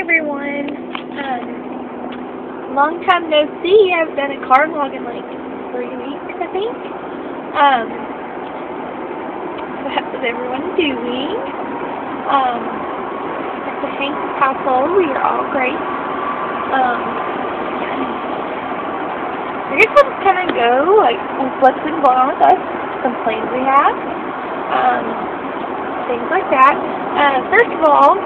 everyone. Long time no see. I haven't done a car vlog in like 3 weeks, I think. What is everyone doing? At the Hanks household, we are all great. I guess we'll just kind of go, like, what's been going on with us, some plans we have, things like that. First of all,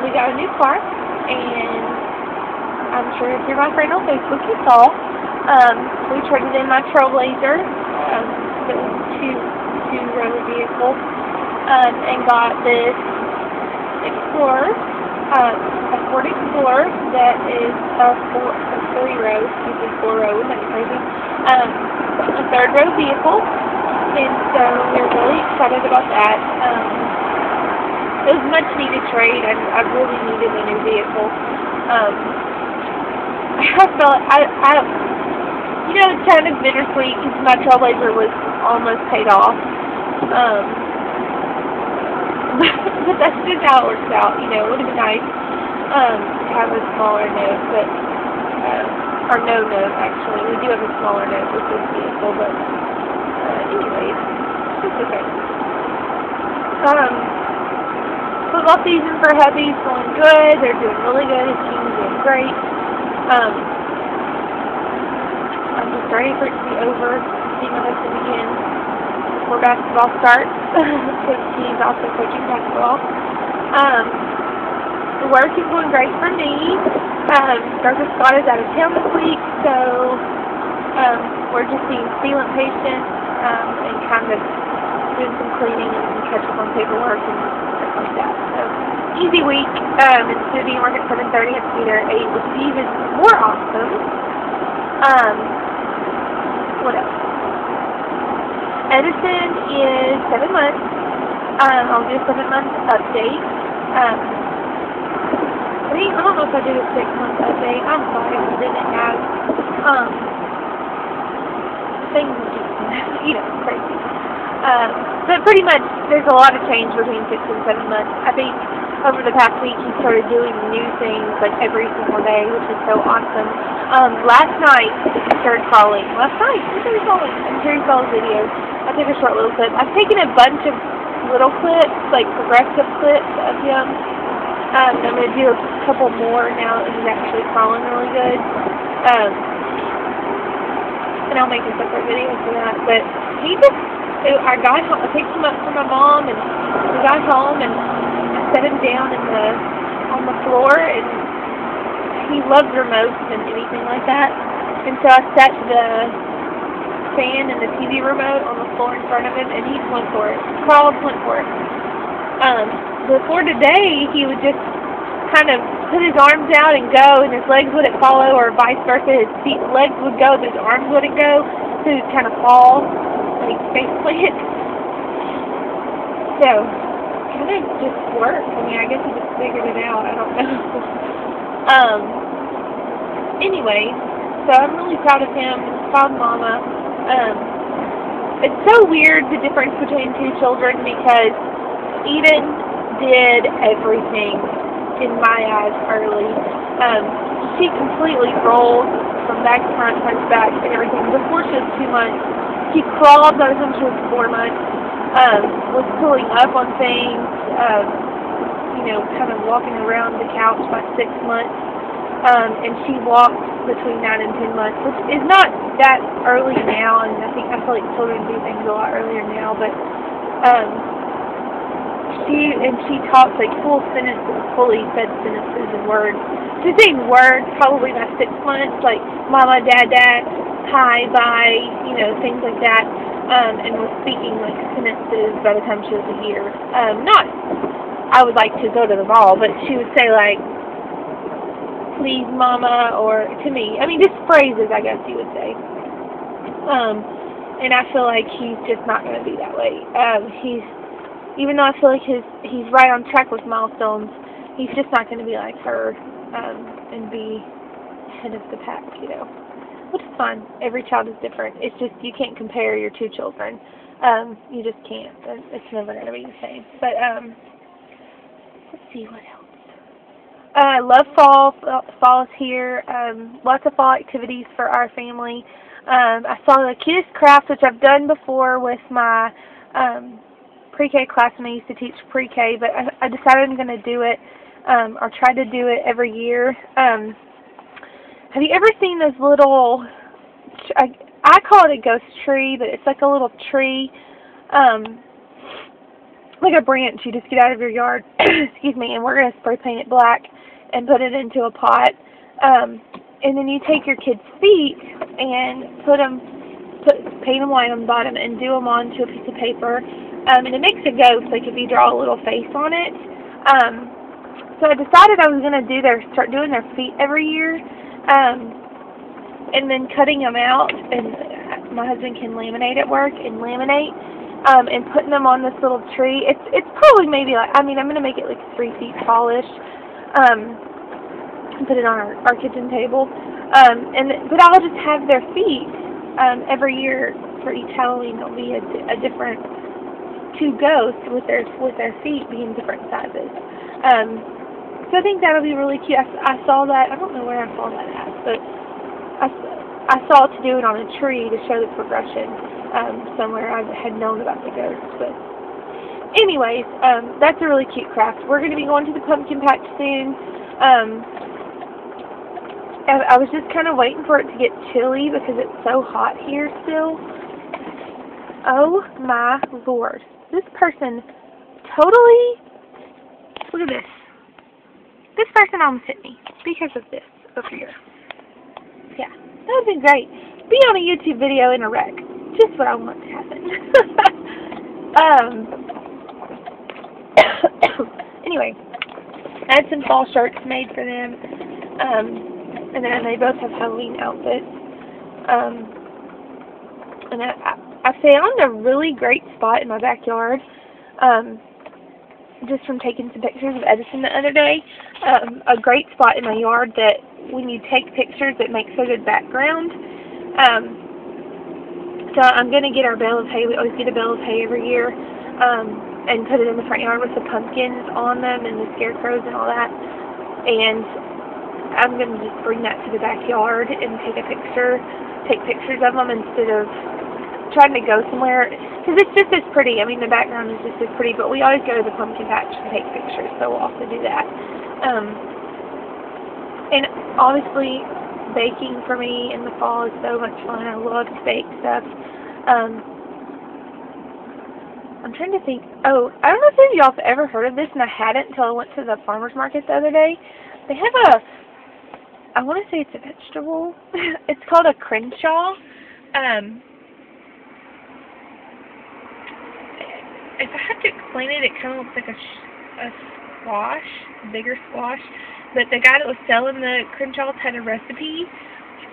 we got a new car, and I'm sure if you're my friend on Facebook, you saw. We traded in my Trailblazer, that was a two-row vehicle, and got this Explorer, a Ford Explorer that is a three-row, excuse me, four-row, isn't that crazy? A third-row vehicle, and so we're really excited about that. It was a much-needed trade. I really needed a new vehicle. I felt, you know, it's kind of bittersweet because my Trailblazer was almost paid off. But that's just how it works out, you know. It would have been nice to have a smaller note, but, or no note, actually. We do have a smaller note with this vehicle, but, anyways, it's okay. Football season for hubby's going good. They're doing really good. His team's doing great. I'm just ready for it to be over, see my husband again before basketball starts, because he's also coaching basketball. The work is going great for me. Dr. Scott is out of town this week, so we're just being sealant patients and kind of doing some cleaning and catch up on paperwork and stuff like that. So, easy week. Instead of being work at 7:30, I have to be there at 8, which is even more awesome. What else? Edison is 7 months. I'll do a 7-month update. I don't know if I did a 6-month update. I'm sorry if I didn't have things just, you know, crazy. But pretty much, there's a lot of change between 6 and 7 months. I think over the past week, he started doing new things like every single day, which is so awesome. Last night, he started crawling. He started crawling. I'm sure you saw his video. I took a short little clip. I've taken a bunch of little clips, like progressive clips of him. I'm going to do a couple more now that he's actually crawling really good. And I'll make a separate video for that. But he just, I picked him up from my mom, and we got home, and I set him down on the floor, and he loves remotes and anything like that. And so I set the fan and the TV remote on the floor in front of him, and he went for it. Crawled, went for it. Before today, he would just kind of put his arms out and go, and his legs wouldn't follow, or vice versa. His legs would go, but his arms wouldn't go, so he'd kind of fall, like face plant. So, kind of just worked. I mean, I guess he just figured it out. I don't know. Anyway, so I'm really proud of him. Proud mama. It's so weird, the difference between two children, because Eden did everything in my eyes early. She completely rolled from back to front, front to back, and everything. Before she was 2 months, she crawled by the time she was 4 months, was pulling up on things, you know, kind of walking around the couch by 6 months, and she walked between 9 and 10 months, which is not that early now, and I feel like children do things a lot earlier now, but she talks like full sentences, fully said sentences and words. She's saying words probably by 6 months, like mama, dad, hi, bye, you know, things like that, and was speaking like sentences by the time she was a year. Not, I would like to go to the mall, but she would say like, please mama, or to me. I mean, just phrases, I guess you would say. And I feel like he's just not going to be that way. Even though I feel like he's right on track with milestones, he's just not going to be like her, and be head of the pack, you know. Which is fine. Every child is different. It's just, you can't compare your two children. You just can't. It's never going to be the same. But, let's see what else. I love fall. Fall is here. Lots of fall activities for our family. I saw the cutest craft, which I've done before with my pre-K class when I used to teach pre-K, but I decided I'm going to do it, or try to do it every year. Have you ever seen those little, I call it a ghost tree, but it's like a little tree, like a branch you just get out of your yard, excuse me, and we're going to spray paint it black and put it into a pot. And then you take your kids' feet and paint them white on the bottom and do them onto a piece of paper. And it makes a ghost, like if you draw a little face on it. So I decided I was going to start doing their feet every year, and then cutting them out. And my husband can laminate at work and laminate, and putting them on this little tree. It's probably maybe like, I'm going to make it like 3 feet tallish. And put it on our kitchen table. But I'll just have their feet every year for each Halloween. There'll be a different 2 ghosts with their feet being different sizes. So I think that'll be really cute. I saw that. I don't know where I saw that at, but I saw to do it on a tree to show the progression somewhere. I had known about the ghosts, but anyways, that's a really cute craft. We're going to be going to the pumpkin patch soon. I was just kind of waiting for it to get chilly because it's so hot here still. Oh my Lord. This person totally, look at this. This person almost hit me because of this over here. Yeah, that would have been great. Be on a YouTube video in a wreck. Just what I want to happen. Anyway, I had some fall shirts made for them. And then they both have Halloween outfits. And I found a really great spot in my backyard, just from taking some pictures of Edison the other day. A great spot in my yard that when you take pictures, it makes a good background. So I'm going to get our bale of hay. We always get a bale of hay every year, and put it in the front yard with the pumpkins on them and the scarecrows and all that. And I'm going to just bring that to the backyard and take pictures of them instead of trying to go somewhere, because it's just as pretty. I mean, the background is just as pretty, but we always go to the pumpkin patch and take pictures, so we'll also do that. And obviously, baking for me in the fall is so much fun. I love to bake stuff. I'm trying to think. Oh, I don't know if any of y'all have ever heard of this, and I hadn't until I went to the farmer's market the other day. They have I want to say it's a vegetable. It's called a crenshaw. If I have to explain it, it kind of looks like a squash, bigger squash. But the guy that was selling the crenshaws had a recipe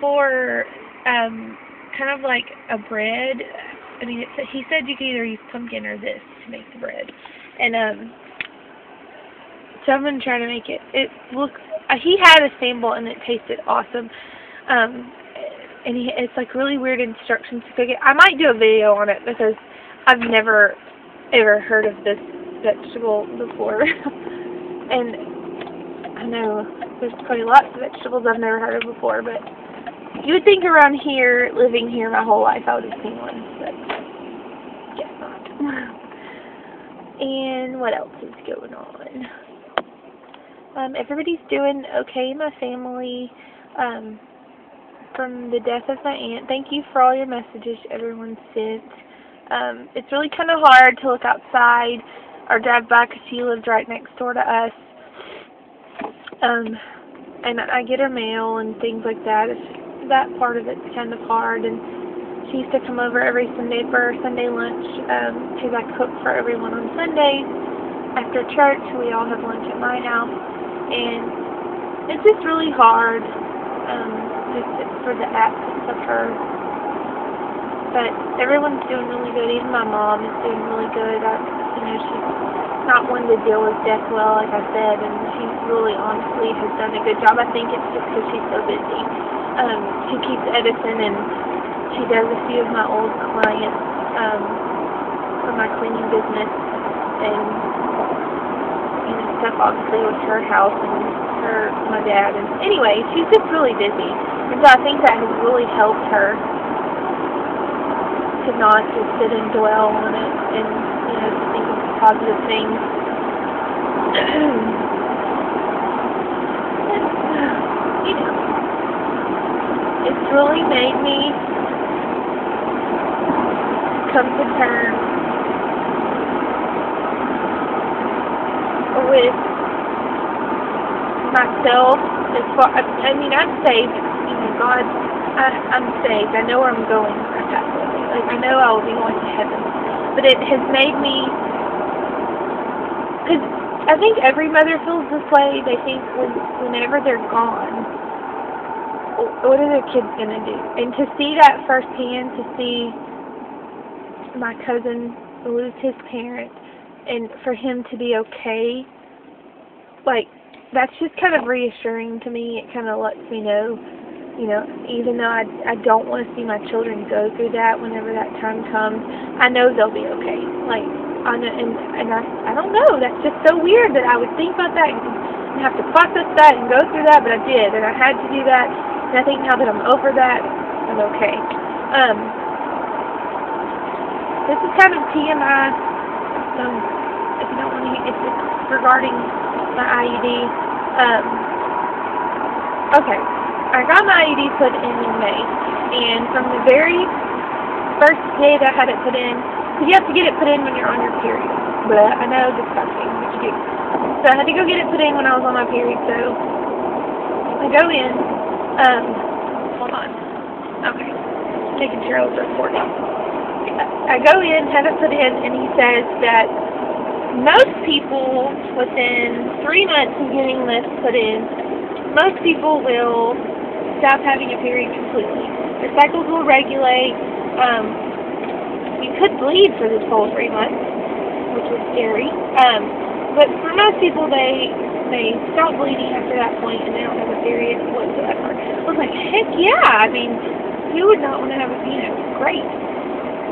for kind of like a bread. I mean, he said you could either use pumpkin or this to make the bread. And so I'm going to try to make it. It looks. He had a sample and it tasted awesome. And it's like really weird instructions to cook it. I might do a video on it because I've never ever heard of this vegetable before. And I know there's probably lots of vegetables I've never heard of before, but you would think around here, living here my whole life, I would have seen one, but guess not. And what else is going on? Everybody's doing okay in my family, from the death of my aunt. Thank you for all your messages everyone sent. It's really kind of hard to look outside or drive by because she lived right next door to us. And I get her mail and things like that. That part of it's kind of hard. And she used to come over every Sunday for our Sunday lunch, because I cook for everyone on Sundays. After church, we all have lunch at my house. And it's just really hard, just for the absence of her. But everyone's doing really good. Even my mom is doing really good. She's not one to deal with death well, like I said, and she really honestly has done a good job. I think it's just because she's so busy. She keeps Edison, and she does a few of my old clients for my cleaning business, and stuff obviously with her house and her for my dad. And anyway, she's just really busy. And so I think that has really helped her to not just sit and dwell on it and, to think of positive things. It's really made me come to terms with myself. I'm saved. God, I'm saved. I know where I'm going when I pass away. Like, I know I will be going to heaven. But it has made me, because I think every mother feels this way. They think whenever they're gone, what are their kids going to do? And to see that firsthand, to see my cousin lose his parent, and for him to be okay, like, that's just kind of reassuring to me. It kind of lets me know, even though I don't want to see my children go through that whenever that time comes, I know they'll be okay. Like, I don't know, that's just so weird that I would think about that and have to process that and go through that, but I did, and I had to do that, and I think now that I'm over that, I'm okay. This is kind of TMI, so if you don't want to hear, it's regarding my IUD. Okay, I got my IUD put in May, and from the very first day that I had it put in, because you have to get it put in when you're on your period. But I know, disgusting, but you do. So I had to go get it put in when I was on my period, so I go in, hold on, okay, making sure I was recording. I go in, have it put in, and he says that most people, within 3 months of getting this put in, most people will stop having a period completely. Their cycles will regulate. You could bleed for this whole 3 months, which is scary. But for most people, they stop bleeding after that point, and they don't have a period whatsoever. I was like, heck yeah! I mean, who would not want to have a period? Great.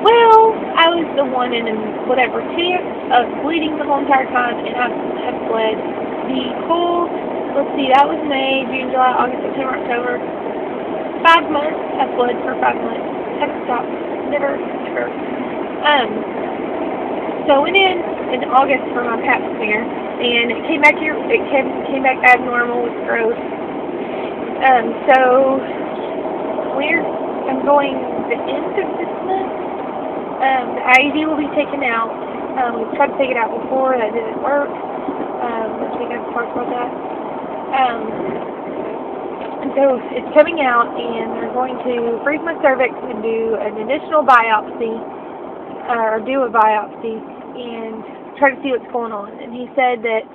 Well, I was the 1 in whatever chance of bleeding the whole entire time, and I have bled the whole, let's see, that was May, June, July, August, September, October, 5 months. I've bled for 5 months. Haven't stopped. Never, ever. So I went in August for my pap smear, and it came back back abnormal with growth. So I'm going the end of this month. The IUD will be taken out. We tried to take it out before, that didn't work. I think I've talked about that. And so it's coming out, and they're going to freeze my cervix and do an additional biopsy, or do a biopsy, and try to see what's going on. And he said that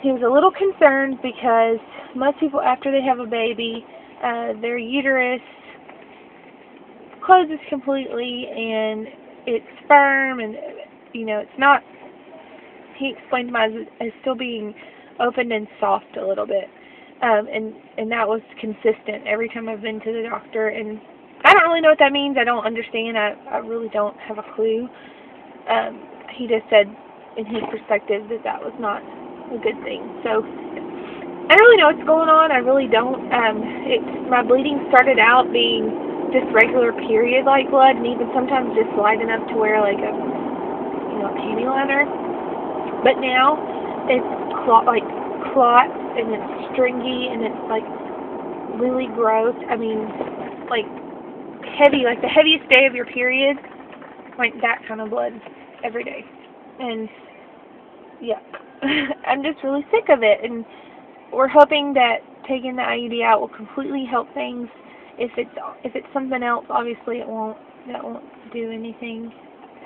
he was a little concerned because most people, after they have a baby, their uterus closes completely, and it's firm, and it's not. He explained to me as still being opened and soft a little bit, and that was consistent every time I've been to the doctor. And I don't really know what that means. I don't understand. I really don't have a clue. He just said, in his perspective, that was not a good thing. So I don't really know what's going on. I really don't. My bleeding started out being just regular period-like blood, and even sometimes just light enough to wear like a panty liner. But now it's clots, and it's stringy, and it's like really gross. I mean, like heavy, like the heaviest day of your period, like that kind of blood every day. And yeah, I'm just really sick of it, and we're hoping that taking the IUD out will completely help things. If it's something else, obviously that won't do anything.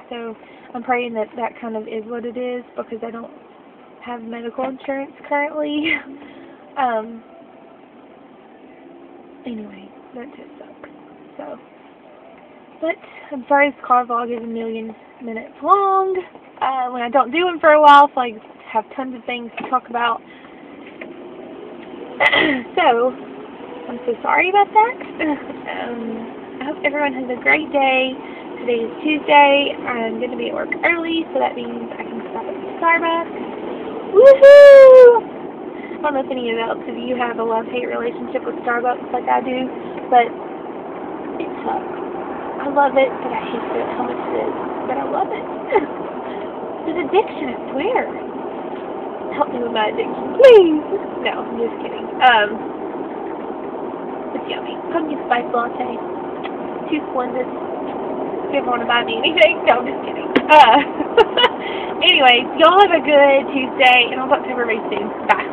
So I'm praying that kind of is what it is, because I don't have medical insurance currently. Anyway, that just sucks. So, but I'm sorry this car vlog is 1,000,000 minutes long. When I don't do them for a while, so I have tons of things to talk about. So, I'm so sorry about that. I hope everyone has a great day. Today is Tuesday. I'm going to be at work early, so that means I can stop at Starbucks. Woohoo! don't know if any else of you have a love-hate relationship with Starbucks like I do, but it sucks. I love it, but I hate it, how much it is. But I love it. It's an addiction, I swear. Help me with my addiction, please. No, I'm just kidding. It's yummy. Pumpkin spice latte. Too splendid. If you ever want to buy me anything, no, I'm just kidding. Anyways, y'all have a good Tuesday, and I'll talk to everybody soon. Bye.